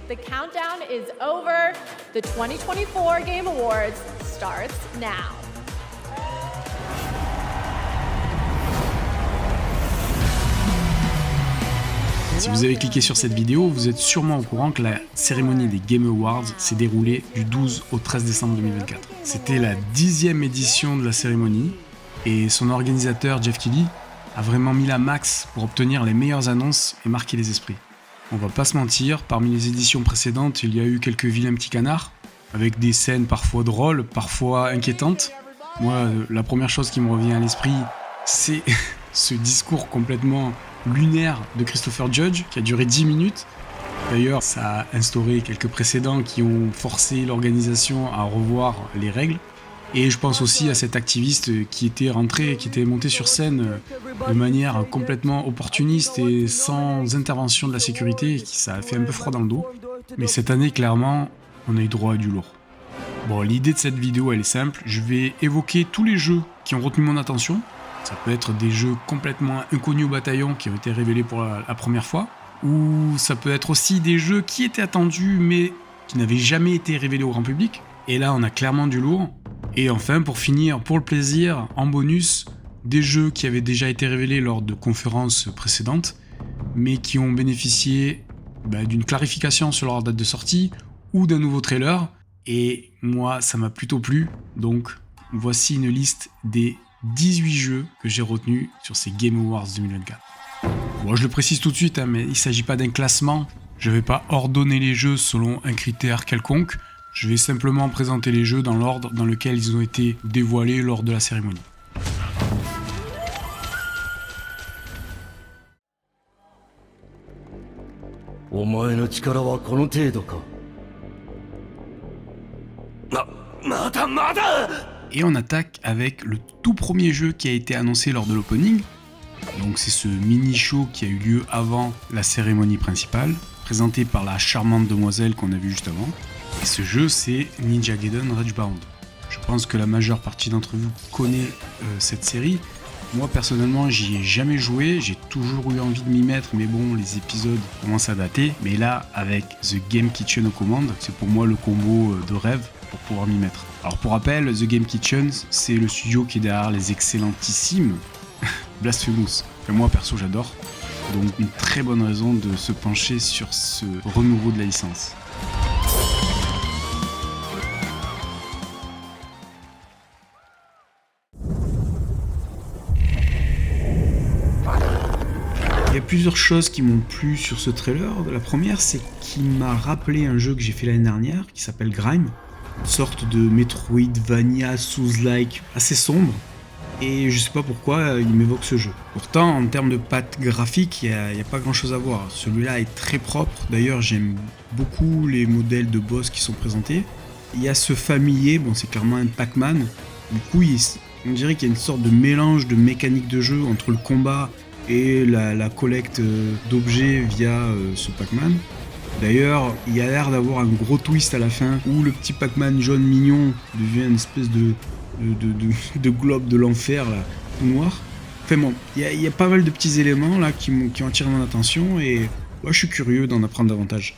The countdown is over. The 2024 Game Awards starts now. Si vous avez cliqué sur cette vidéo, vous êtes sûrement au courant que la cérémonie des Game Awards s'est déroulée du 12 au 13 décembre 2024. C'était la 10e édition de la cérémonie et son organisateur Jeff Keighley a vraiment mis la max pour obtenir les meilleures annonces et marquer les esprits. On va pas se mentir, parmi les éditions précédentes, il y a eu quelques vilains petits canards, avec des scènes parfois drôles, parfois inquiétantes. Moi, la première chose qui me revient à l'esprit, c'est ce discours complètement lunaire de Christopher Judge, qui a duré 10 minutes. D'ailleurs, ça a instauré quelques précédents qui ont forcé l'organisation à revoir les règles. Et je pense aussi à cet activiste qui était monté sur scène de manière complètement opportuniste et sans intervention de la sécurité, et ça a fait un peu froid dans le dos. Mais cette année, clairement, on a eu droit à du lourd. Bon, l'idée de cette vidéo, elle est simple. Je vais évoquer tous les jeux qui ont retenu mon attention. Ça peut être des jeux complètement inconnus au bataillon qui ont été révélés pour la première fois. Ou ça peut être aussi des jeux qui étaient attendus mais qui n'avaient jamais été révélés au grand public. Et là, on a clairement du lourd. Et enfin, pour finir, pour le plaisir, en bonus, des jeux qui avaient déjà été révélés lors de conférences précédentes, mais qui ont bénéficié d'une clarification sur leur date de sortie ou d'un nouveau trailer. Et moi, ça m'a plutôt plu. Donc, voici une liste des 18 jeux que j'ai retenus sur ces Game Awards 2024. Bon, je le précise tout de suite, mais il ne s'agit pas d'un classement. Je ne vais pas ordonner les jeux selon un critère quelconque. Je vais simplement présenter les jeux dans l'ordre dans lequel ils ont été dévoilés lors de la cérémonie. Et on attaque avec le tout premier jeu qui a été annoncé lors de l'opening. Donc c'est ce mini-show qui a eu lieu avant la cérémonie principale, présenté par la charmante demoiselle qu'on a vue juste avant. Et ce jeu, c'est Ninja Gaiden Ragebound. Je pense que la majeure partie d'entre vous connaît cette série. Moi personnellement, j'y ai jamais joué, j'ai toujours eu envie de m'y mettre, mais bon, les épisodes commencent à dater. Mais là, avec The Game Kitchen aux commandes, c'est pour moi le combo de rêve pour pouvoir m'y mettre. Alors pour rappel, The Game Kitchen, c'est le studio qui est derrière les excellentissimes Blasphemous. Et moi perso, j'adore. Donc une très bonne raison de se pencher sur ce renouveau de la licence. Il y a plusieurs choses qui m'ont plu sur ce trailer. La première, c'est qu'il m'a rappelé un jeu que j'ai fait l'année dernière, qui s'appelle Grime. Une sorte de Metroidvania Souls-like assez sombre. Et je sais pas pourquoi il m'évoque ce jeu. Pourtant, en termes de patte graphique, il n'y a pas grand chose à voir. Celui-là est très propre. D'ailleurs, j'aime beaucoup les modèles de boss qui sont présentés. Il y a ce familier, bon, c'est clairement un Pac-Man. Du coup, on dirait qu'il y a une sorte de mélange de mécanique de jeu entre le combat et la collecte d'objets via ce Pac-Man. D'ailleurs, il y a l'air d'avoir un gros twist à la fin où le petit Pac-Man jaune mignon devient une espèce de globe de l'enfer là, tout noir. Enfin bon, il y a pas mal de petits éléments là qui ont attiré mon attention et moi je suis curieux d'en apprendre davantage.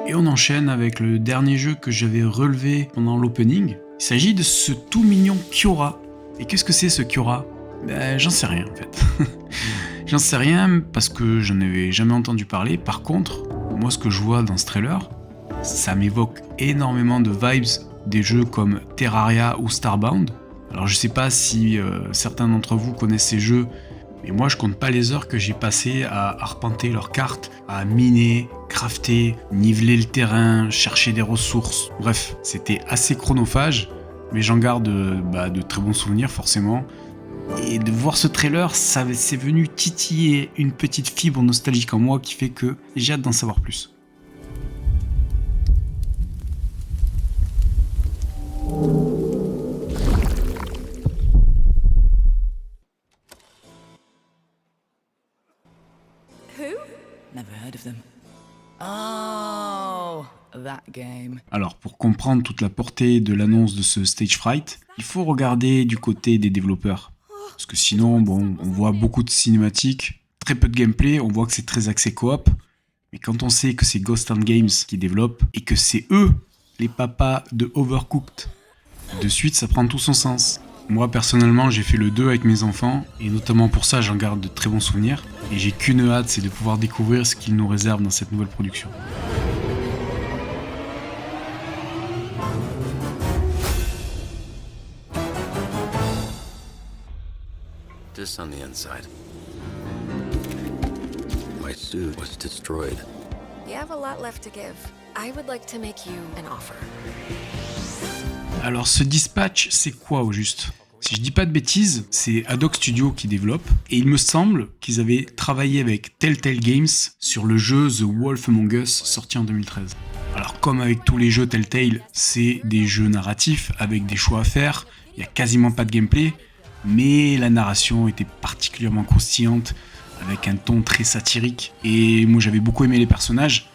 Et on enchaîne avec le dernier jeu que j'avais relevé pendant l'opening. Il s'agit de ce tout mignon Kiora. Et qu'est-ce que c'est ce Kiora ? J'en sais rien en fait. J'en sais rien parce que j'en avais jamais entendu parler. Par contre, moi ce que je vois dans ce trailer, ça m'évoque énormément de vibes des jeux comme Terraria ou Starbound. Alors je sais pas si certains d'entre vous connaissent ces jeux, mais moi je compte pas les heures que j'ai passées à arpenter leurs cartes, à miner, crafter, niveler le terrain, chercher des ressources. Bref, c'était assez chronophage, mais j'en garde de très bons souvenirs forcément. Et de voir ce trailer, c'est venu titiller une petite fibre nostalgique en moi qui fait que j'ai hâte d'en savoir plus. Who? Never heard of them. Oh, that game. Alors, pour comprendre toute la portée de l'annonce de ce Stage Fright, il faut regarder du côté des développeurs. Parce que sinon, bon, on voit beaucoup de cinématiques, très peu de gameplay, on voit que c'est très axé coop. Mais quand on sait que c'est Ghost Hand Games qui développe et que c'est eux, les papas de Overcooked, de suite ça prend tout son sens. Moi personnellement j'ai fait le 2 avec mes enfants et notamment pour ça j'en garde de très bons souvenirs. Et j'ai qu'une hâte, c'est de pouvoir découvrir ce qu'ils nous réservent dans cette nouvelle production. This on the inside. My suit was destroyed. You have a lot left to give. I would like to make you an offer. Alors ce dispatch c'est quoi au juste ? Si je dis pas de bêtises, c'est Haddock Studio qui développe, et il me semble qu'ils avaient travaillé avec Telltale Games sur le jeu The Wolf Among Us sorti en 2013. Alors comme avec tous les jeux Telltale, c'est des jeux narratifs avec des choix à faire, il n'y a quasiment pas de gameplay, mais la narration était particulièrement croustillante, avec un ton très satirique, et moi j'avais beaucoup aimé les personnages,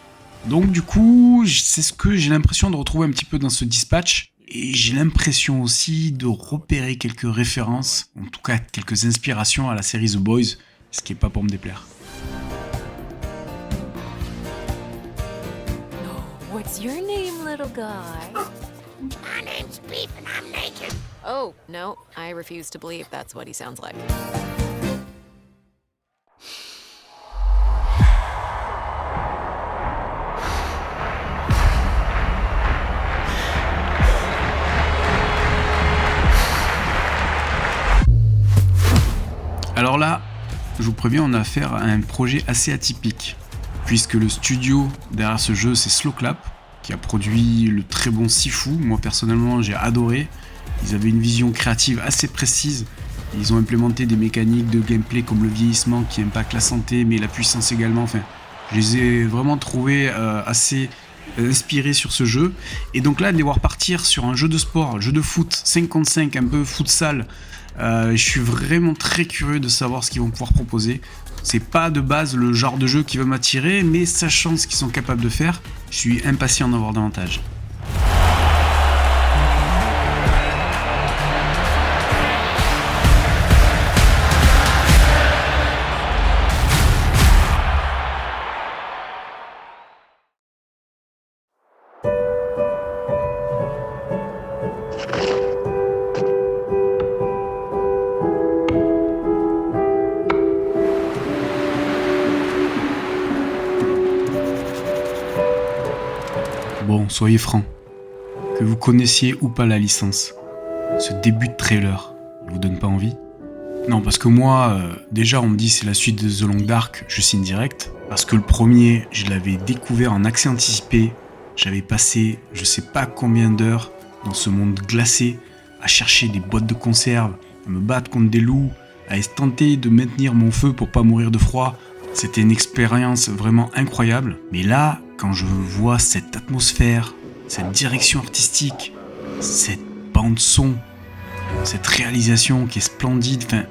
donc du coup c'est ce que j'ai l'impression de retrouver un petit peu dans ce dispatch. Et j'ai l'impression aussi de repérer quelques références, en tout cas quelques inspirations à la série The Boys, ce qui est pas pour me déplaire. What's your name, little guy? My name's Beef and I'm naked. Oh, no, I refuse to believe that's what he sounds like. Alors là, je vous préviens, on a affaire à un projet assez atypique, puisque le studio derrière ce jeu, c'est Slow Clap, qui a produit le très bon Sifu. Moi personnellement, j'ai adoré. Ils avaient une vision créative assez précise. Ils ont implémenté des mécaniques de gameplay comme le vieillissement qui impacte la santé, mais la puissance également. Enfin, je les ai vraiment trouvés assez inspirés sur ce jeu. Et donc là, de les voir partir sur un jeu de sport, un jeu de foot, 5 contre 5, un peu futsal. Je suis vraiment très curieux de savoir ce qu'ils vont pouvoir proposer. C'est pas de base le genre de jeu qui va m'attirer, mais sachant ce qu'ils sont capables de faire, je suis impatient d'en voir davantage. Bon, soyez francs, que vous connaissiez ou pas la licence, ce début de trailer, il vous donne pas envie ? Non, parce que moi, déjà on me dit c'est la suite de The Long Dark, je signe direct, parce que le premier, je l'avais découvert en accès anticipé, j'avais passé je sais pas combien d'heures dans ce monde glacé, à chercher des boîtes de conserve, à me battre contre des loups, à tenter de maintenir mon feu pour pas mourir de froid. C'était une expérience vraiment incroyable, mais là, quand je vois cette atmosphère, cette direction artistique, cette bande son, cette réalisation qui est splendide, enfin,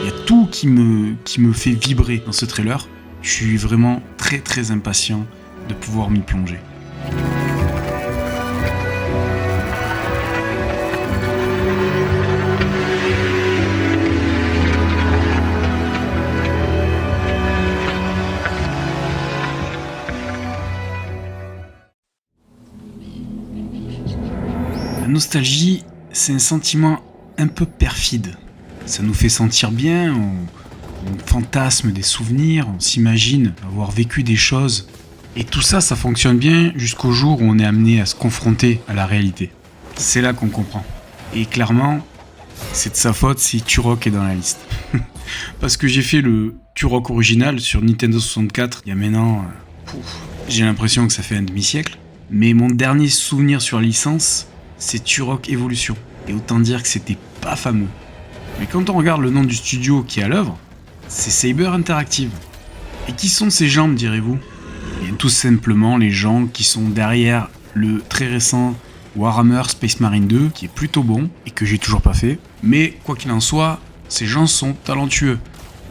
il y a tout qui me fait vibrer dans ce trailer. Je suis vraiment très très impatient de pouvoir m'y plonger. La nostalgie, c'est un sentiment un peu perfide. Ça nous fait sentir bien, on fantasme des souvenirs, on s'imagine avoir vécu des choses. Et tout ça, ça fonctionne bien jusqu'au jour où on est amené à se confronter à la réalité. C'est là qu'on comprend. Et clairement, c'est de sa faute si Turok est dans la liste. Parce que j'ai fait le Turok original sur Nintendo 64 il y a maintenant... j'ai l'impression que ça fait un demi-siècle. Mais mon dernier souvenir sur la licence, c'est Turok Evolution. Et autant dire que c'était pas fameux. Mais quand on regarde le nom du studio qui est à l'œuvre, c'est Saber Interactive. Et qui sont ces gens, me direz-vous ? Et tout simplement les gens qui sont derrière le très récent Warhammer Space Marine 2, qui est plutôt bon, et que j'ai toujours pas fait. Mais quoi qu'il en soit, ces gens sont talentueux.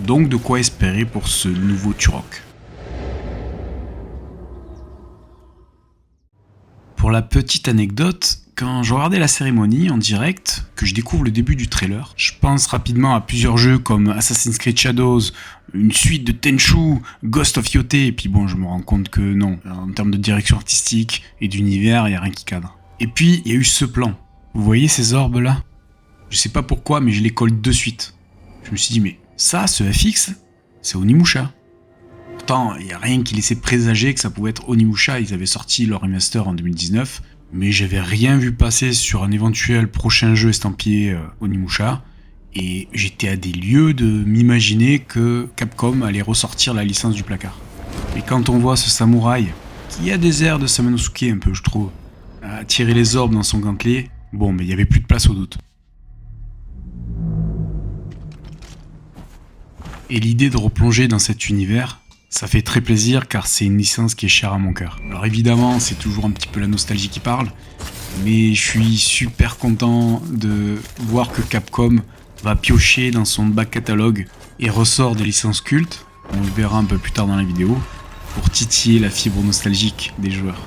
Donc de quoi espérer pour ce nouveau Turok. Pour la petite anecdote, quand je regardais la cérémonie en direct, que je découvre le début du trailer, je pense rapidement à plusieurs jeux comme Assassin's Creed Shadows, une suite de Tenchu, Ghost of Yote, et puis bon, je me rends compte que non, en termes de direction artistique et d'univers, il n'y a rien qui cadre. Et puis, il y a eu ce plan. Vous voyez ces orbes là? Je sais pas pourquoi, mais je les colle de suite. Je me suis dit, mais ça, ce FX, c'est Onimusha. Pourtant, il n'y a rien qui laissait présager que ça pouvait être Onimusha. Ils avaient sorti leur remaster en 2019, mais j'avais rien vu passer sur un éventuel prochain jeu estampillé Onimusha. Et j'étais à des lieues de m'imaginer que Capcom allait ressortir la licence du placard. Et quand on voit ce samouraï, qui a des airs de Samanosuke un peu, je trouve, à tirer les orbes dans son gantelet, bon, mais il n'y avait plus de place au doute. Et l'idée de replonger dans cet univers, ça fait très plaisir car c'est une licence qui est chère à mon cœur. Alors évidemment, c'est toujours un petit peu la nostalgie qui parle, mais je suis super content de voir que Capcom va piocher dans son back catalogue et ressort des licences cultes, on le verra un peu plus tard dans la vidéo, pour titiller la fibre nostalgique des joueurs.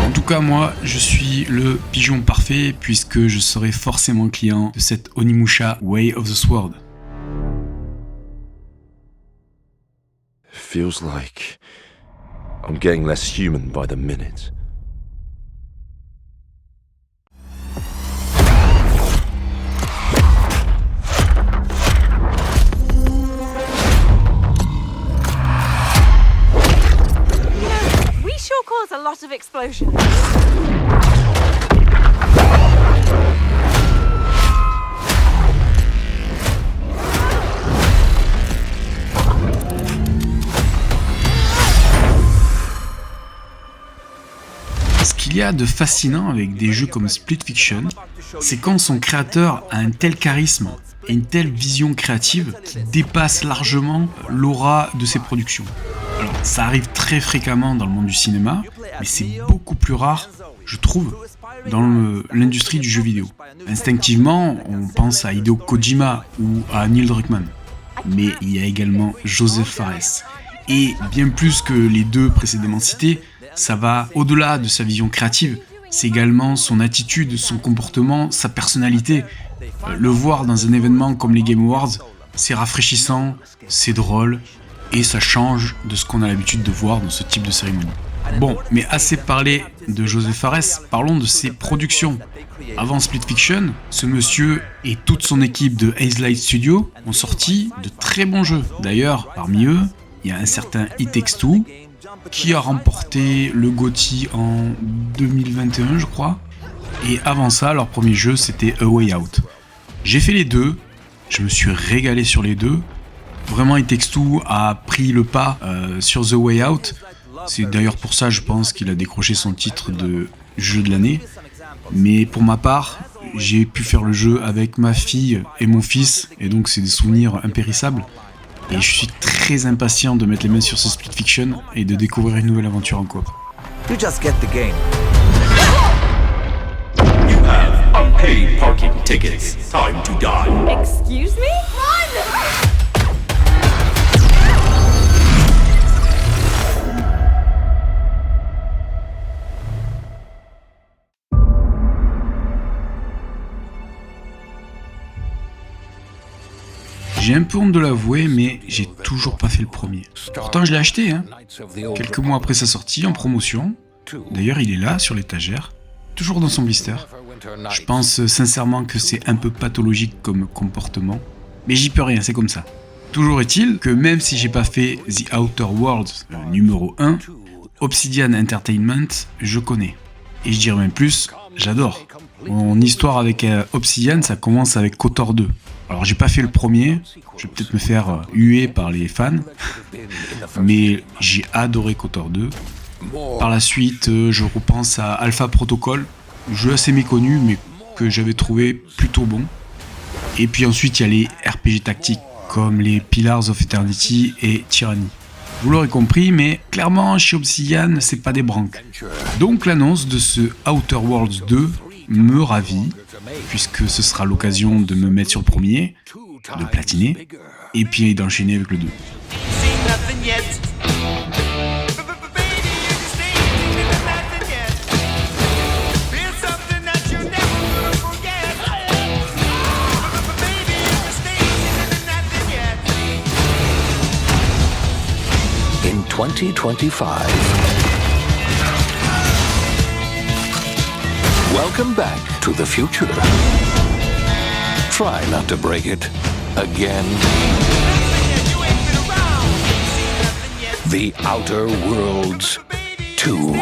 En tout cas, moi, je suis le pigeon parfait puisque je serai forcément client de cette Onimusha Way of the Sword. Feels like I'm getting less human by the minute. A lot of explosions. Ce qu'il y a de fascinant avec des jeux comme Split Fiction, c'est quand son créateur a un tel charisme et une telle vision créative qui dépasse largement l'aura de ses productions. Alors, ça arrive très fréquemment dans le monde du cinéma, mais c'est beaucoup plus rare, je trouve, dans l'industrie du jeu vidéo. Instinctivement, on pense à Hideo Kojima ou à Neil Druckmann. Mais il y a également Joseph Fares. Et bien plus que les deux précédemment cités, ça va au-delà de sa vision créative. C'est également son attitude, son comportement, sa personnalité. Le voir dans un événement comme les Game Awards, c'est rafraîchissant, c'est drôle, et ça change de ce qu'on a l'habitude de voir dans ce type de cérémonie. Bon, mais assez parlé de Joseph Fares, parlons de ses productions. Avant Split Fiction, ce monsieur et toute son équipe de Hazelight Studio ont sorti de très bons jeux. D'ailleurs, parmi eux, il y a un certain It Takes Two, qui a remporté le GOTY en 2021, je crois. Et avant ça, leur premier jeu, c'était A Way Out. J'ai fait les deux, je me suis régalé sur les deux. Vraiment, It Takes Two a pris le pas sur The Way Out. C'est d'ailleurs pour ça, je pense, qu'il a décroché son titre de jeu de l'année. Mais pour ma part, j'ai pu faire le jeu avec ma fille et mon fils, et donc c'est des souvenirs impérissables. Et je suis très impatient de mettre les mains sur ce Split Fiction et de découvrir une nouvelle aventure en coop. You just get the game. You have unpaid parking tickets. Time to die. Excuse me? Run! J'ai un peu honte de l'avouer, mais j'ai toujours pas fait le premier. Pourtant, je l'ai acheté, hein. Quelques mois après sa sortie, en promotion. D'ailleurs, il est là, sur l'étagère, toujours dans son blister. Je pense sincèrement que c'est un peu pathologique comme comportement, mais j'y peux rien, c'est comme ça. Toujours est-il que même si j'ai pas fait The Outer Worlds numéro 1, Obsidian Entertainment, je connais. Et je dirais même plus, j'adore. Mon histoire avec Obsidian, ça commence avec KOTOR 2. Alors j'ai pas fait le premier, je vais peut-être me faire huer par les fans, mais j'ai adoré KOTOR 2. Par la suite, je repense à Alpha Protocol, jeu assez méconnu mais que j'avais trouvé plutôt bon. Et puis ensuite il y a les RPG tactiques comme les Pillars of Eternity et Tyranny. Vous l'aurez compris, mais clairement chez Obsidian c'est pas des branques. Donc l'annonce de ce Outer Worlds 2 me ravit, puisque ce sera l'occasion de me mettre sur le premier, de platiner, et puis d'enchaîner avec le 2. 2025. Welcome back to the future. Try not to break it again. The Outer Worlds 2.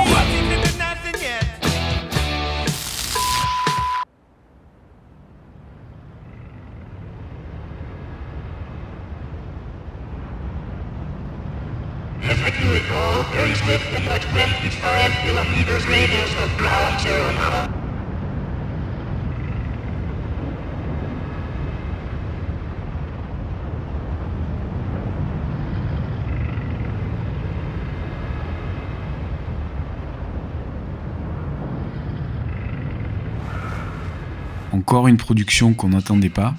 Encore une production qu'on n'attendait pas.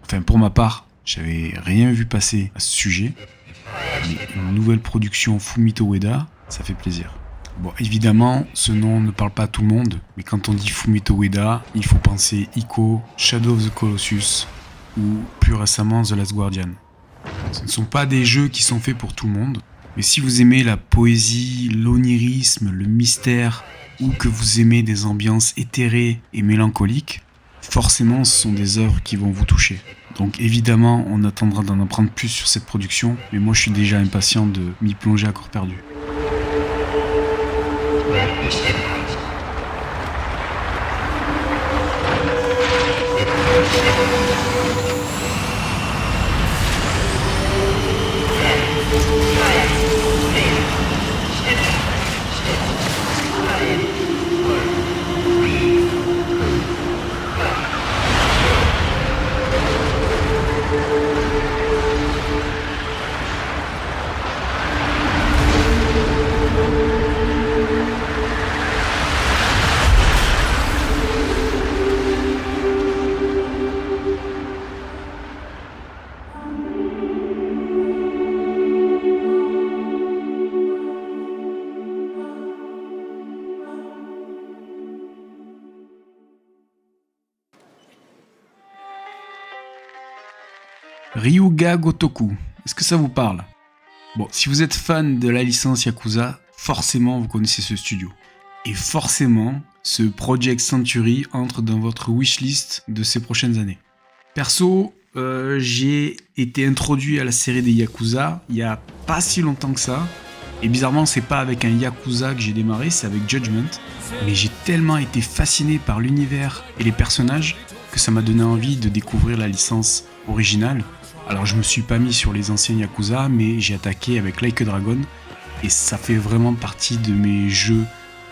Enfin, pour ma part, j'avais rien vu passer à ce sujet. Mais une nouvelle production Fumito Ueda, ça fait plaisir. Bon, évidemment, ce nom ne parle pas à tout le monde, mais quand on dit Fumito Ueda, il faut penser Ico, Shadow of the Colossus ou plus récemment The Last Guardian. Ce ne sont pas des jeux qui sont faits pour tout le monde, mais si vous aimez la poésie, l'onirisme, le mystère, ou que vous aimez des ambiances éthérées et mélancoliques, forcément ce sont des œuvres qui vont vous toucher. Donc évidemment on attendra d'en apprendre plus sur cette production, mais moi je suis déjà impatient de m'y plonger à corps perdu. Ryuga Gotoku, est-ce que ça vous parle? Bon, si vous êtes fan de la licence Yakuza, forcément vous connaissez ce studio. Et forcément, ce Project Century entre dans votre wishlist de ces prochaines années. Perso, j'ai été introduit à la série des Yakuza il y a pas si longtemps que ça. Et bizarrement, c'est pas avec un Yakuza que j'ai démarré, c'est avec Judgment. Mais j'ai tellement été fasciné par l'univers et les personnages que ça m'a donné envie de découvrir la licence originale. Alors je me suis pas mis sur les anciens Yakuza, mais j'ai attaqué avec Like a Dragon, et ça fait vraiment partie de mes jeux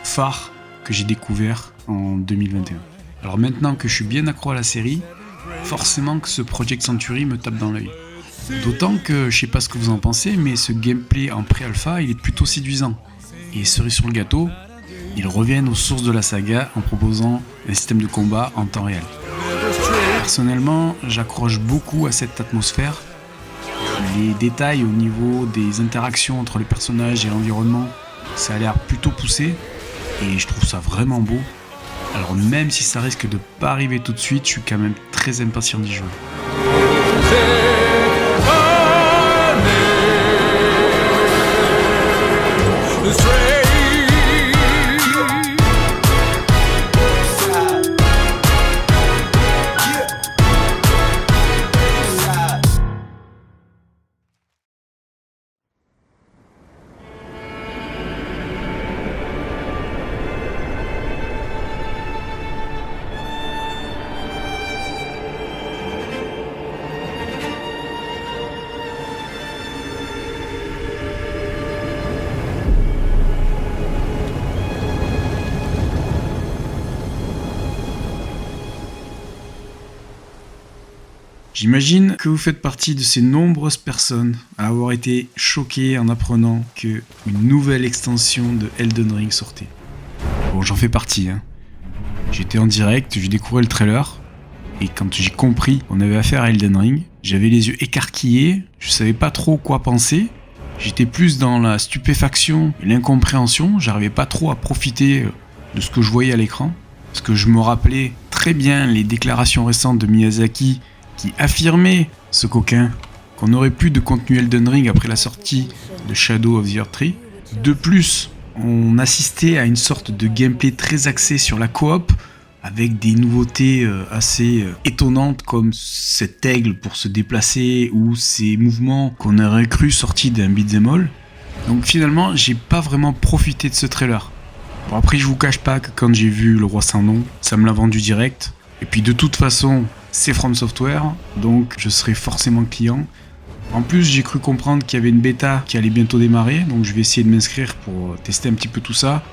phares que j'ai découvert en 2021. Alors maintenant que je suis bien accro à la série, forcément que ce Project Century me tape dans l'œil. D'autant que, je sais pas ce que vous en pensez, mais ce gameplay en pré-alpha, il est plutôt séduisant. Et cerise sur le gâteau, ils reviennent aux sources de la saga en proposant un système de combat en temps réel. Personnellement, j'accroche beaucoup à cette atmosphère. Les détails au niveau des interactions entre les personnages et l'environnement, ça a l'air plutôt poussé et je trouve ça vraiment beau. Alors même si ça risque de pas arriver tout de suite, je suis quand même très impatient d'y jouer. J'imagine que vous faites partie de ces nombreuses personnes à avoir été choquées en apprenant qu'une nouvelle extension de Elden Ring sortait. Bon, j'en fais partie, hein. J'étais en direct, j'ai découvert le trailer, et quand j'ai compris qu'on avait affaire à Elden Ring, j'avais les yeux écarquillés, je savais pas trop quoi penser, j'étais plus dans la stupéfaction et l'incompréhension, j'arrivais pas trop à profiter de ce que je voyais à l'écran, parce que je me rappelais très bien les déclarations récentes de Miyazaki qui affirmait, ce coquin, qu'on n'aurait plus de contenu Elden Ring après la sortie de Shadow of the Erdtree. De plus, on assistait à une sorte de gameplay très axé sur la coop, avec des nouveautés assez étonnantes comme cet aigle pour se déplacer ou ces mouvements qu'on aurait cru sortis d'un beat'em all. Donc finalement, j'ai pas vraiment profité de ce trailer. Bon, après, je vous cache pas que quand j'ai vu Le Roi Sans Nom, ça me l'a vendu direct. Et puis de toute façon, c'est From Software, donc je serai forcément client. En plus, j'ai cru comprendre qu'il y avait une bêta qui allait bientôt démarrer, donc je vais essayer de m'inscrire pour tester un petit peu tout ça.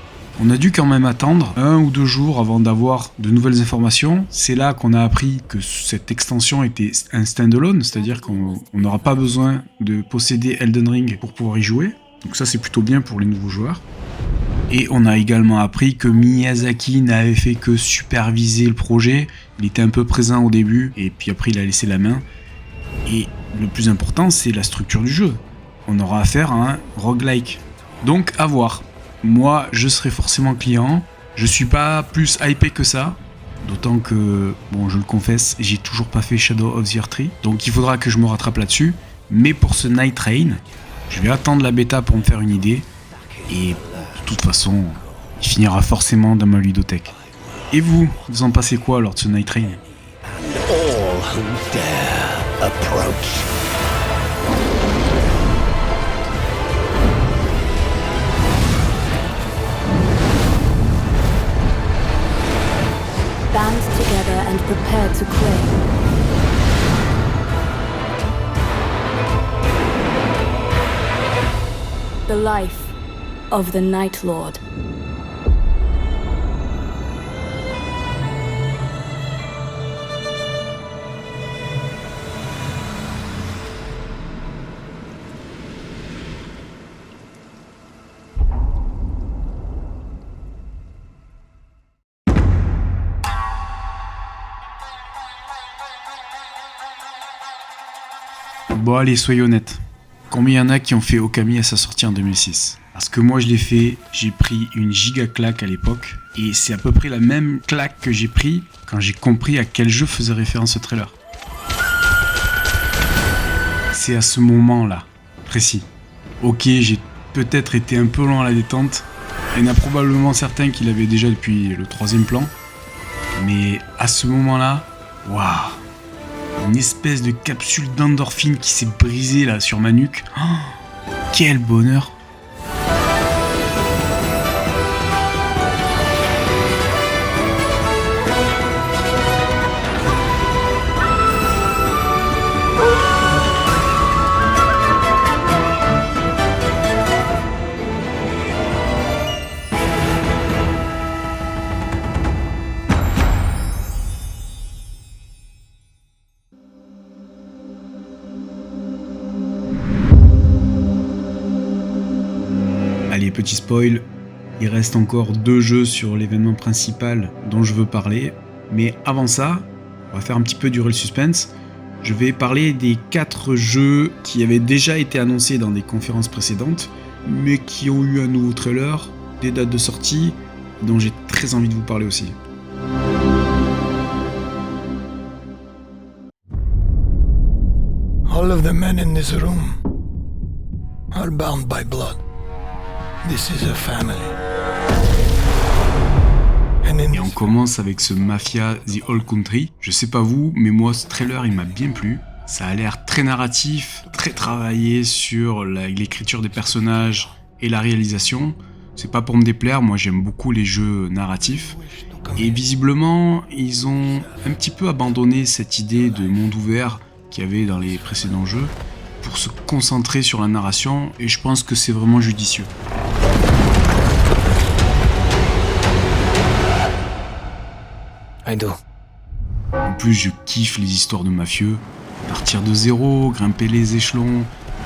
On a dû quand même attendre 1 ou 2 jours avant d'avoir de nouvelles informations. C'est là qu'on a appris que cette extension était un standalone, c'est-à-dire qu'on n'aura pas besoin de posséder Elden Ring pour pouvoir y jouer. Donc ça, c'est plutôt bien pour les nouveaux joueurs. Et on a également appris que Miyazaki n'avait fait que superviser le projet. Il était un peu présent au début, et puis après il a laissé la main. Et le plus important, c'est la structure du jeu. On aura affaire à un roguelike. Donc à voir. Moi, je serai forcément client. Je suis pas plus hypé que ça. D'autant que, bon, je le confesse, j'ai toujours pas fait Shadow of the Erdtree. Donc il faudra que je me rattrape là-dessus. Mais pour ce Night Rain, je vais attendre la bêta pour me faire une idée. Et de toute façon, il finira forcément dans ma ludothèque. Et vous en pensez quoi lors de ce Night Rain ? All who dare approach. Band together and prepare to claim. The life of the Night Lord. Bon allez, soyez honnêtes. Combien il y en a qui ont fait Okami à sa sortie en 2006 ? Parce que moi je l'ai fait, j'ai pris une giga claque à l'époque, et c'est à peu près la même claque que j'ai pris quand j'ai compris à quel jeu faisait référence ce trailer. C'est à ce moment-là, précis. Ok, j'ai peut-être été un peu lent à la détente, il y en a probablement certains qui l'avaient déjà depuis le 3e plan, mais à ce moment-là, waouh, une espèce de capsule d'endorphine qui s'est brisée là sur ma nuque. Oh, quel bonheur! Allez, petit spoil, il reste encore 2 jeux sur l'événement principal dont je veux parler, mais avant ça, on va faire un petit peu durer le suspense. Je vais parler des 4 jeux qui avaient déjà été annoncés dans des conférences précédentes, mais qui ont eu un nouveau trailer, des dates de sortie, dont j'ai très envie de vous parler aussi. All of the men in this room are bound by blood. This is a family. Et on commence avec ce Mafia The Old Country. Je sais pas vous, mais moi ce trailer il m'a bien plu. Ça a l'air très narratif, très travaillé sur l'écriture des personnages et la réalisation. C'est pas pour me déplaire, moi j'aime beaucoup les jeux narratifs. Et visiblement, ils ont un petit peu abandonné cette idée de monde ouvert qu'il y avait dans les précédents jeux pour se concentrer sur la narration, et je pense que c'est vraiment judicieux. I do. En plus, je kiffe les histoires de mafieux. Partir de zéro, grimper les échelons,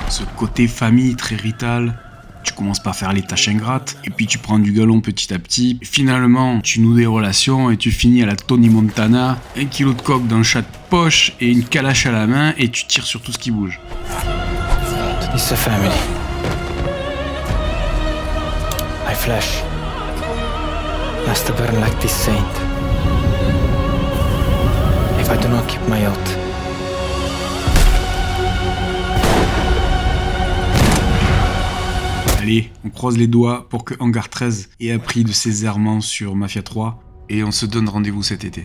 ce côté famille très rital. Tu commences par faire les tâches ingrates, et puis tu prends du galon petit à petit. Et finalement, tu noues des relations et tu finis à la Tony Montana, 1 kilo de coke dans le chat de poche et une calache à la main, et tu tires sur tout ce qui bouge. It's a family. My flesh has to burn like this saint. If I do not keep my oath, Allez, on croise les doigts pour que Hangar 13 ait appris de ses errements sur Mafia 3 et on se donne rendez-vous cet été.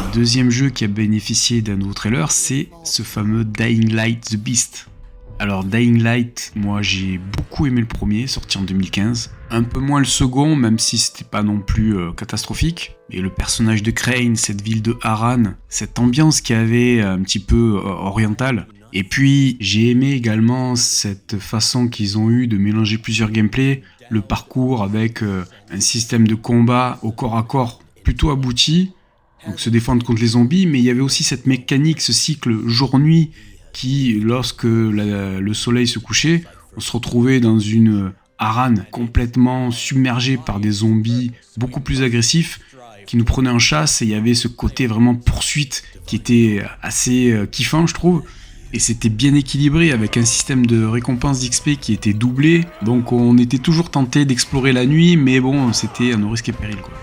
Le deuxième jeu qui a bénéficié d'un nouveau trailer, c'est ce fameux Dying Light The Beast. Alors Dying Light, moi j'ai beaucoup aimé le premier, sorti en 2015. Un peu moins le second, même si c'était pas non plus catastrophique. Et le personnage de Crane, cette ville de Harran, cette ambiance qu'il y avait un petit peu orientale. Et puis j'ai aimé également cette façon qu'ils ont eu de mélanger plusieurs gameplays, le parcours avec un système de combat au corps à corps plutôt abouti, donc se défendre contre les zombies, mais il y avait aussi cette mécanique, ce cycle jour-nuit, qui, lorsque le soleil se couchait, on se retrouvait dans une Harran complètement submergée par des zombies beaucoup plus agressifs, qui nous prenaient en chasse, et il y avait ce côté vraiment poursuite qui était assez kiffant, je trouve. Et c'était bien équilibré avec un système de récompense d'XP qui était doublé, donc on était toujours tenté d'explorer la nuit, mais bon, c'était à nos risques et périls, quoi.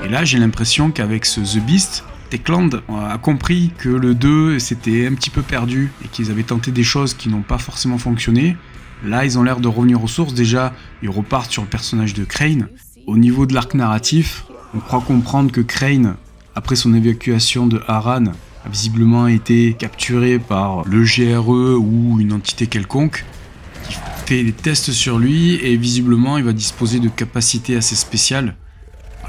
Et là, j'ai l'impression qu'avec ce The Beast, Techland a compris que le 2 s'était un petit peu perdu et qu'ils avaient tenté des choses qui n'ont pas forcément fonctionné. Là, ils ont l'air de revenir aux sources. Déjà, ils repartent sur le personnage de Crane. Au niveau de l'arc narratif, on croit comprendre que Crane, après son évacuation de Harran, a visiblement été capturé par le GRE ou une entité quelconque qui fait des tests sur lui et visiblement, il va disposer de capacités assez spéciales.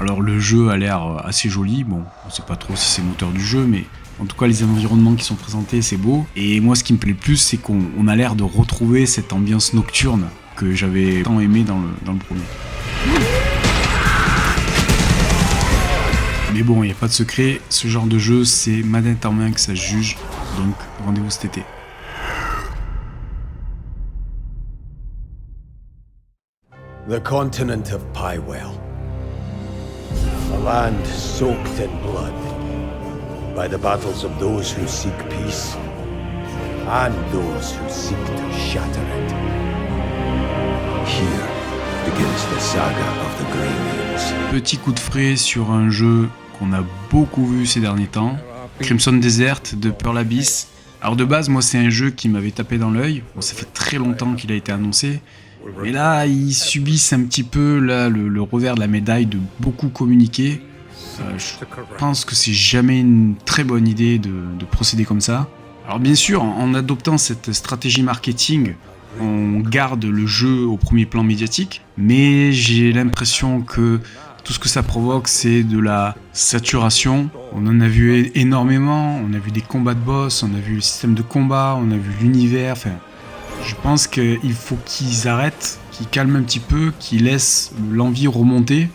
Alors le jeu a l'air assez joli, bon, on sait pas trop si c'est le moteur du jeu, mais en tout cas les environnements qui sont présentés, c'est beau. Et moi ce qui me plaît le plus, c'est qu'on a l'air de retrouver cette ambiance nocturne que j'avais tant aimé dans le premier. Mais bon, il n'y a pas de secret, ce genre de jeu, c'est manette en main que ça se juge, donc rendez-vous cet été. The continent of Pywell. A land soaked in blood by the battles of those who seek peace and those who seek to shatter it. Here begins the saga of the Grey Names. Petit coup de frais sur un jeu qu'on a beaucoup vu ces derniers temps, Crimson Desert de Pearl Abyss. Alors de base, moi c'est un jeu qui m'avait tapé dans l'œil, bon, ça fait très longtemps qu'il a été annoncé. Mais là, ils subissent un petit peu là, le revers de la médaille de beaucoup communiquer. Je pense que c'est jamais une très bonne idée de procéder comme ça. Alors bien sûr, en adoptant cette stratégie marketing, on garde le jeu au premier plan médiatique, mais j'ai l'impression que tout ce que ça provoque, c'est de la saturation. On en a vu énormément, on a vu des combats de boss, on a vu le système de combat, on a vu l'univers, enfin... Je pense qu'il faut qu'ils arrêtent, qu'ils calment un petit peu, qu'ils laissent l'envie remonter,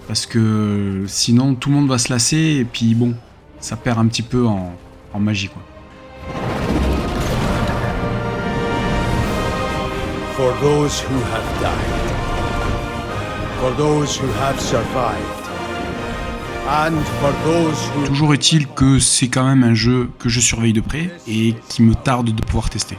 parce que sinon tout le monde va se lasser et puis bon, ça perd un petit peu en magie, quoi. For those who have died, for those who have survived, and for those who... Toujours est-il que c'est quand même un jeu que je surveille de près et qui me tarde de pouvoir tester.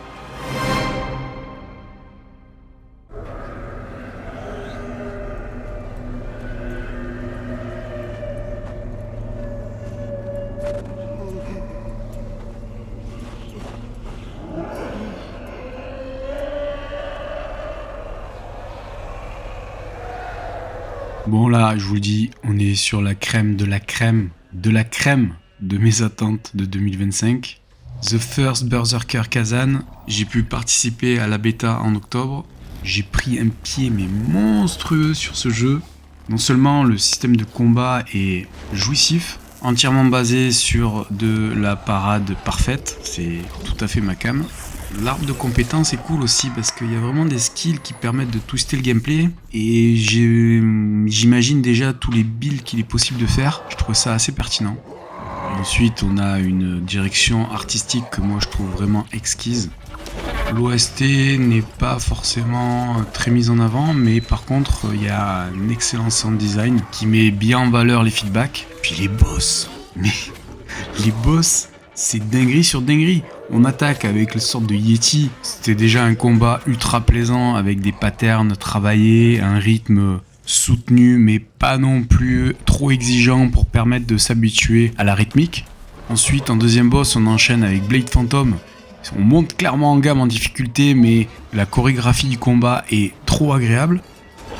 Bon là, je vous le dis, on est sur la crème de la crème de la crème de mes attentes de 2025. The First Berserker Kazan, j'ai pu participer à la bêta en octobre. J'ai pris un pied mais monstrueux sur ce jeu. Non seulement le système de combat est jouissif, entièrement basé sur de la parade parfaite, c'est tout à fait ma came. L'arbre de compétences est cool aussi parce qu'il y a vraiment des skills qui permettent de twister le gameplay et j'imagine déjà tous les builds qu'il est possible de faire. Je trouve ça assez pertinent. Ensuite, on a une direction artistique que moi je trouve vraiment exquise. L'OST n'est pas forcément très mise en avant, mais par contre, il y a un excellent sound design qui met bien en valeur les feedbacks. Puis les boss, mais les boss, c'est dinguerie sur dinguerie. On attaque avec le sorte de Yeti. C'était déjà un combat ultra plaisant avec des patterns travaillés, un rythme soutenu, mais pas non plus trop exigeant pour permettre de s'habituer à la rythmique. Ensuite, en deuxième boss, on enchaîne avec Blade Phantom. On monte clairement en gamme en difficulté, mais la chorégraphie du combat est trop agréable.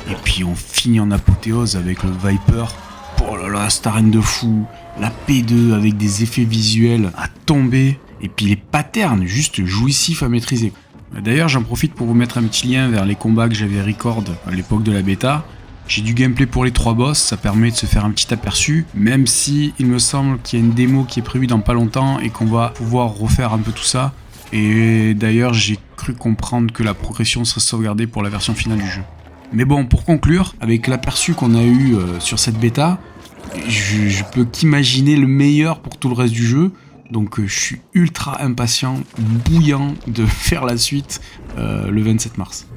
Et puis on finit en apothéose avec le Viper. Oh là là, cette arène de fou. La P2 avec des effets visuels à tomber. Et puis les patterns, juste jouissifs à maîtriser. D'ailleurs, j'en profite pour vous mettre un petit lien vers les combats que j'avais record à l'époque de la bêta. J'ai du gameplay pour les 3 boss, ça permet de se faire un petit aperçu, même si il me semble qu'il y a une démo qui est prévue dans pas longtemps et qu'on va pouvoir refaire un peu tout ça. Et d'ailleurs, j'ai cru comprendre que la progression serait sauvegardée pour la version finale du jeu. Mais bon, pour conclure, avec l'aperçu qu'on a eu sur cette bêta, je peux qu'imaginer le meilleur pour tout le reste du jeu. Donc je suis ultra impatient, bouillant de faire la suite le 27 mars.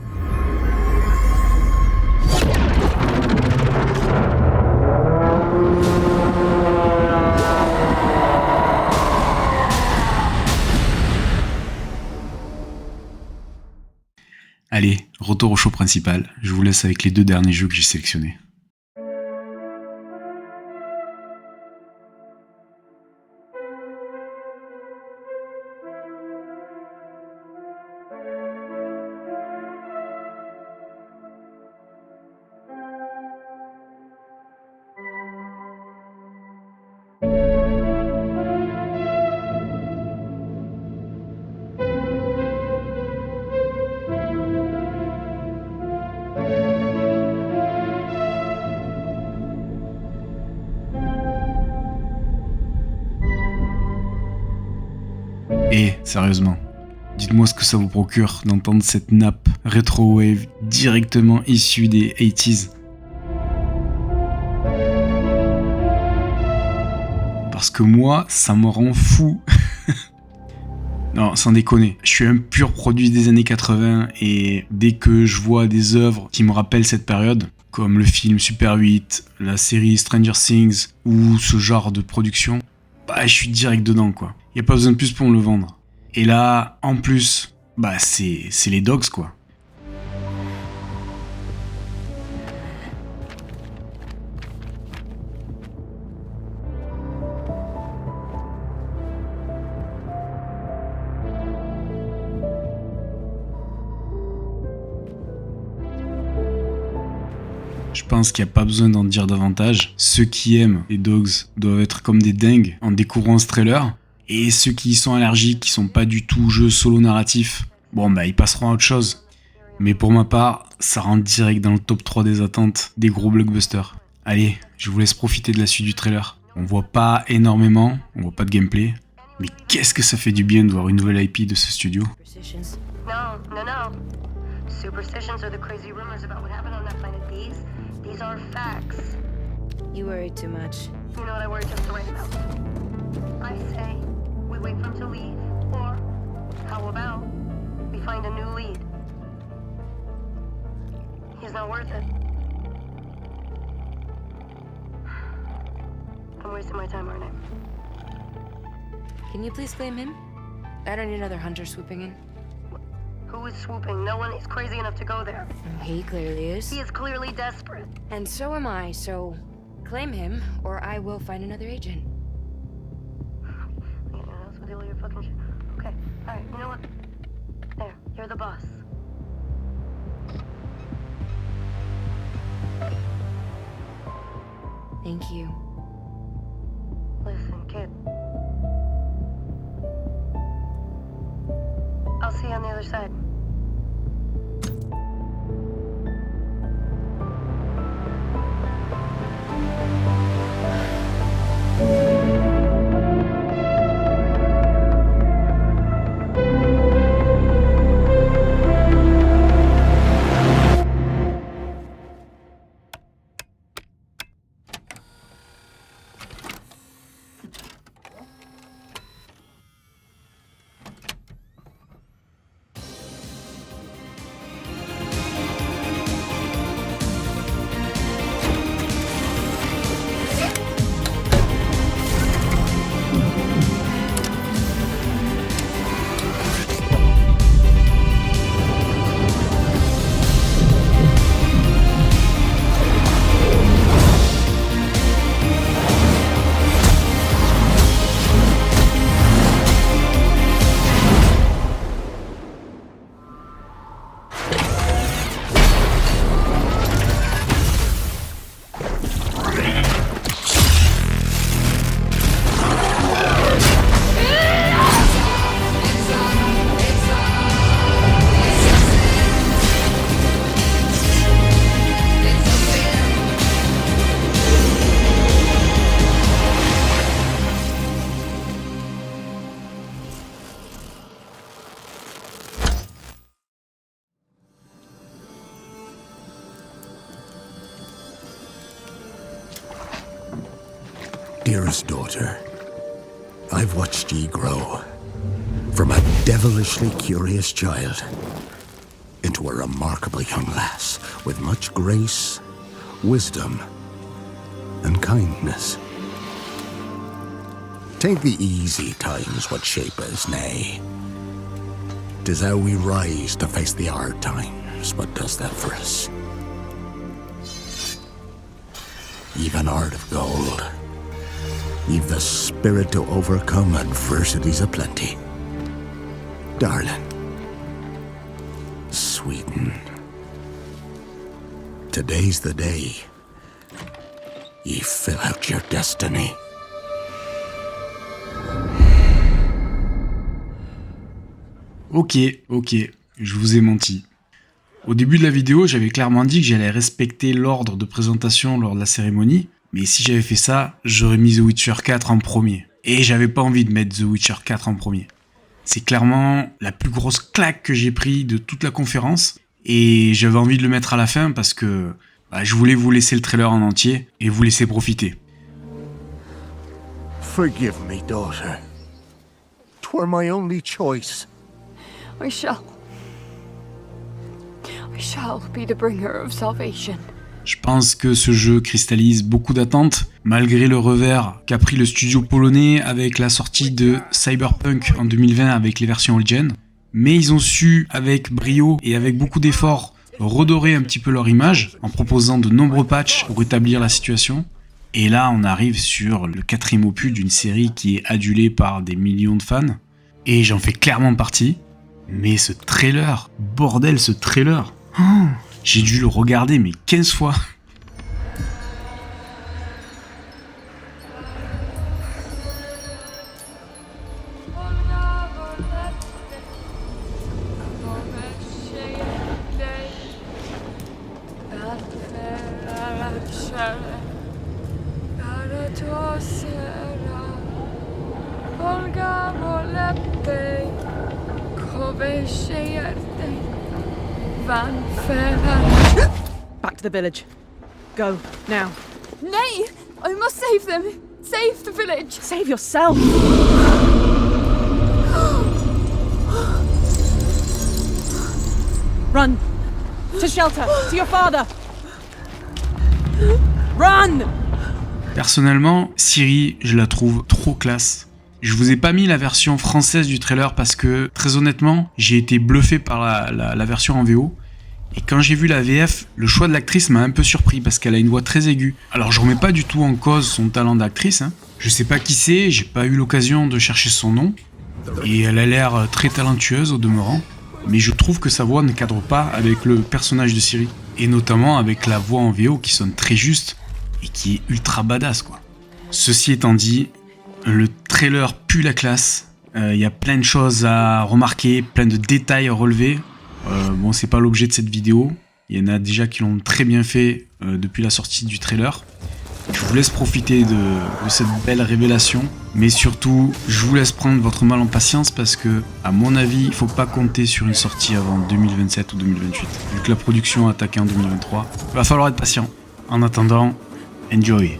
Allez, retour au show principal. Je vous laisse avec les 2 derniers jeux que j'ai sélectionnés. Et sérieusement, dites-moi ce que ça vous procure d'entendre cette nappe rétro-wave directement issue des 80s. Parce que moi, ça me rend fou. Non, sans déconner, je suis un pur produit des années 80 et dès que je vois des œuvres qui me rappellent cette période, comme le film Super 8, la série Stranger Things ou ce genre de production, bah je suis direct dedans quoi. Y a pas besoin de plus pour me le vendre. Et là, en plus, bah c'est les Dogs quoi. Je pense qu'il n'y a pas besoin d'en dire davantage. Ceux qui aiment les Dogs doivent être comme des dingues en découvrant ce trailer. Et ceux qui y sont allergiques, qui sont pas du tout jeux solo narratif, bon bah ils passeront à autre chose. Mais pour ma part, ça rentre direct dans le top 3 des attentes des gros blockbusters. Allez, je vous laisse profiter de la suite du trailer. On voit pas énormément, on voit pas de gameplay. Mais qu'est-ce que ça fait du bien de voir une nouvelle IP de ce studio. No. Superstitions are the crazy rumors about what happened on that planet. These are facts. You worry too much. You know what I worry just the right amount. I say we wait for him to leave, or how about we find a new lead? He's not worth it. I'm wasting my time, aren't I? Can you please claim him? I don't need another hunter swooping in. Who is swooping? No one is crazy enough to go there. He clearly is. He is clearly desperate. And so am I, so claim him, or I will find another agent. You know, that's what deal with your fucking shit. Okay, alright, you know what? There, you're the boss. Thank you. Listen, kid. I'll see you on the other side. Dearest daughter, I've watched ye grow from a devilishly curious child into a remarkably young lass with much grace, wisdom, and kindness. 'Tain't the easy times what shape us, nay. 'Tis how we rise to face the hard times what does that for us. You've an heart of gold. You've the spirit to overcome adversities aplenty. Darling, sweeten. Today's the day ye fill out your destiny. Ok, je vous ai menti. Au début de la vidéo, j'avais clairement dit que j'allais respecter l'ordre de présentation lors de la cérémonie, mais si j'avais fait ça, j'aurais mis The Witcher 4 en premier. Et j'avais pas envie de mettre The Witcher 4 en premier. C'est clairement la plus grosse claque que j'ai pris de toute la conférence, et j'avais envie de le mettre à la fin parce que je voulais vous laisser le trailer en entier et vous laisser profiter. Forgive me, daughter. 'Twere my only choice. I shall be the bringer of salvation. Je pense que ce jeu cristallise beaucoup d'attentes, malgré le revers qu'a pris le studio polonais avec la sortie de Cyberpunk en 2020 avec les versions old-gen. Mais ils ont su, avec brio et avec beaucoup d'efforts, redorer un petit peu leur image en proposant de nombreux patchs pour rétablir la situation. Et là, on arrive sur le 4e opus d'une série qui est adulée par des millions de fans. Et j'en fais clairement partie. Mais ce trailer, bordel, ce trailer, j'ai dû le regarder mais 15 fois. Back to the village. Go, now. Nay! I must save them! Save the village! Save yourself! Run! To shelter! To your father! Run! Personnellement, Ciri, je la trouve trop classe. Je vous ai pas mis la version française du trailer parce que, très honnêtement, j'ai été bluffé par la version en VO. Et quand j'ai vu la VF, le choix de l'actrice m'a un peu surpris parce qu'elle a une voix très aiguë. Alors je remets pas du tout en cause son talent d'actrice, Je sais pas qui c'est, j'ai pas eu l'occasion de chercher son nom. Et elle a l'air très talentueuse au demeurant. Mais je trouve que sa voix ne cadre pas avec le personnage de Ciri. Et notamment avec la voix en VO qui sonne très juste et qui est ultra badass quoi. Ceci étant dit, le trailer pue la classe. Y a plein de choses à remarquer, plein de détails à relever. Bon, c'est pas l'objet de cette vidéo. Il y en a déjà qui l'ont très bien fait depuis la sortie du trailer. Je vous laisse profiter de cette belle révélation. Mais surtout, je vous laisse prendre votre mal en patience parce que, à mon avis, il faut pas compter sur une sortie avant 2027 ou 2028. Vu que la production a attaqué en 2023, il va falloir être patient. En attendant, enjoy.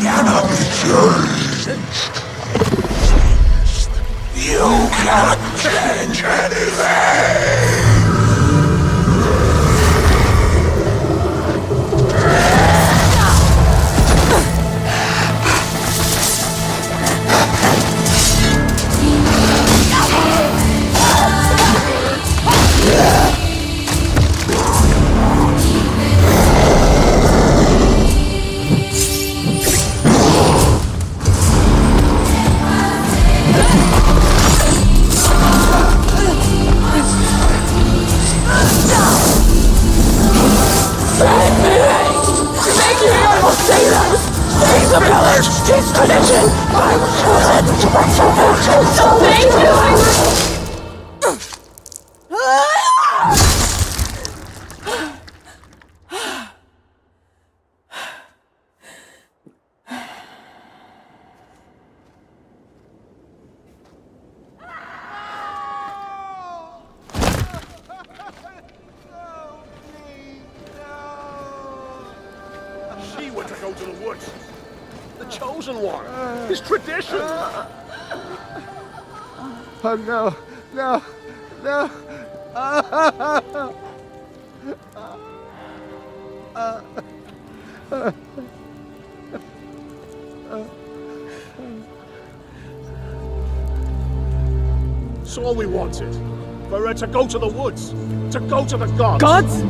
Cannot be changed. You cannot change anything. Save the village! It's tradition! I was chosen to bring salvation! So thank you! to go to the woods. The chosen one. His tradition. Oh no, no, no. It's all we wanted. For her to go to the woods. To go to the gods. Gods?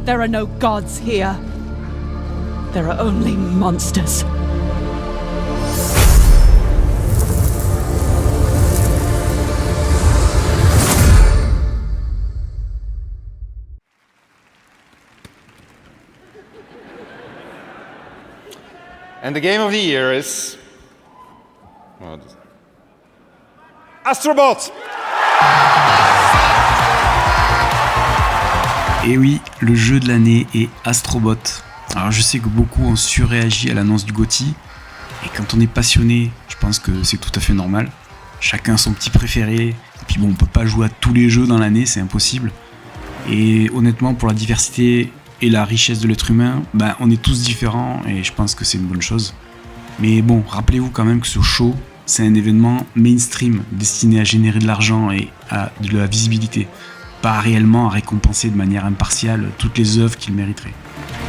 There are no gods here. There are only monsters. And the game of the year is... Astrobot! Et oui, le jeu de l'année est Astrobot. Alors je sais que beaucoup ont surréagi à l'annonce du GOTY, et quand on est passionné, je pense que c'est tout à fait normal. Chacun son petit préféré, et puis bon, on peut pas jouer à tous les jeux dans l'année, c'est impossible. Et honnêtement, pour la diversité et la richesse de l'être humain, on est tous différents, et je pense que c'est une bonne chose. Mais bon, rappelez-vous quand même que ce show, c'est un événement mainstream, destiné à générer de l'argent et à de la visibilité, pas réellement à récompenser de manière impartiale toutes les œuvres qu'il mériterait.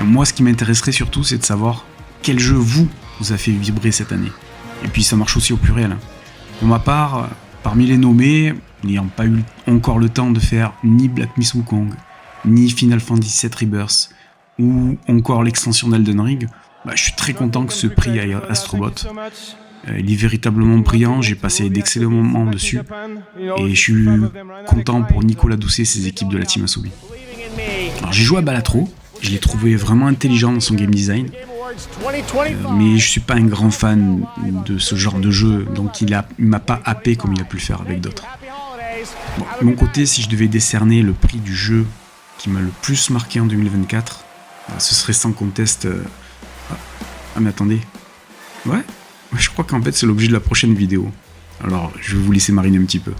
Moi, ce qui m'intéresserait surtout, c'est de savoir quel jeu vous a fait vibrer cette année. Et puis ça marche aussi au pluriel. Pour ma part, parmi les nommés, n'ayant pas eu encore le temps de faire ni Black Myth Wukong, ni Final Fantasy VII Rebirth, ou encore l'extension d'Elden Ring, je suis très content que ce prix aille à Astrobot. Il est véritablement brillant, j'ai passé d'excellents moments dessus, et je suis content pour Nicolas Doucet et ses équipes de la Team Asobi. Alors j'ai joué à Balatro, je l'ai trouvé vraiment intelligent dans son game design, mais je suis pas un grand fan de ce genre de jeu, donc il m'a pas happé comme il a pu le faire avec d'autres. Bon, de mon côté, si je devais décerner le prix du jeu qui m'a le plus marqué en 2024, ce serait sans conteste... Ah mais attendez, ouais, je crois qu'en fait c'est l'objet de la prochaine vidéo, alors je vais vous laisser mariner un petit peu.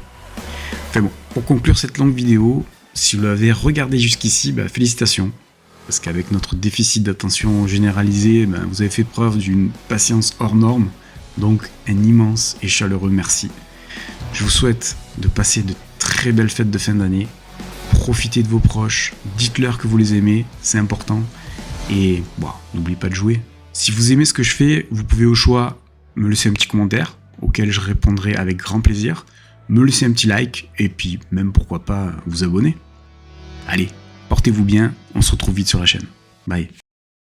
Enfin bon, pour conclure cette longue vidéo, si vous l'avez regardé jusqu'ici, félicitations, parce qu'avec notre déficit d'attention généralisé, vous avez fait preuve d'une patience hors norme, donc un immense et chaleureux merci. Je vous souhaite de passer de très belles fêtes de fin d'année, profitez de vos proches, dites-leur que vous les aimez, c'est important, et n'oubliez pas de jouer. Si vous aimez ce que je fais, vous pouvez au choix me laisser un petit commentaire, auquel je répondrai avec grand plaisir, me laisser un petit like, et puis même pourquoi pas vous abonner. Allez, portez-vous bien, on se retrouve vite sur la chaîne. Bye.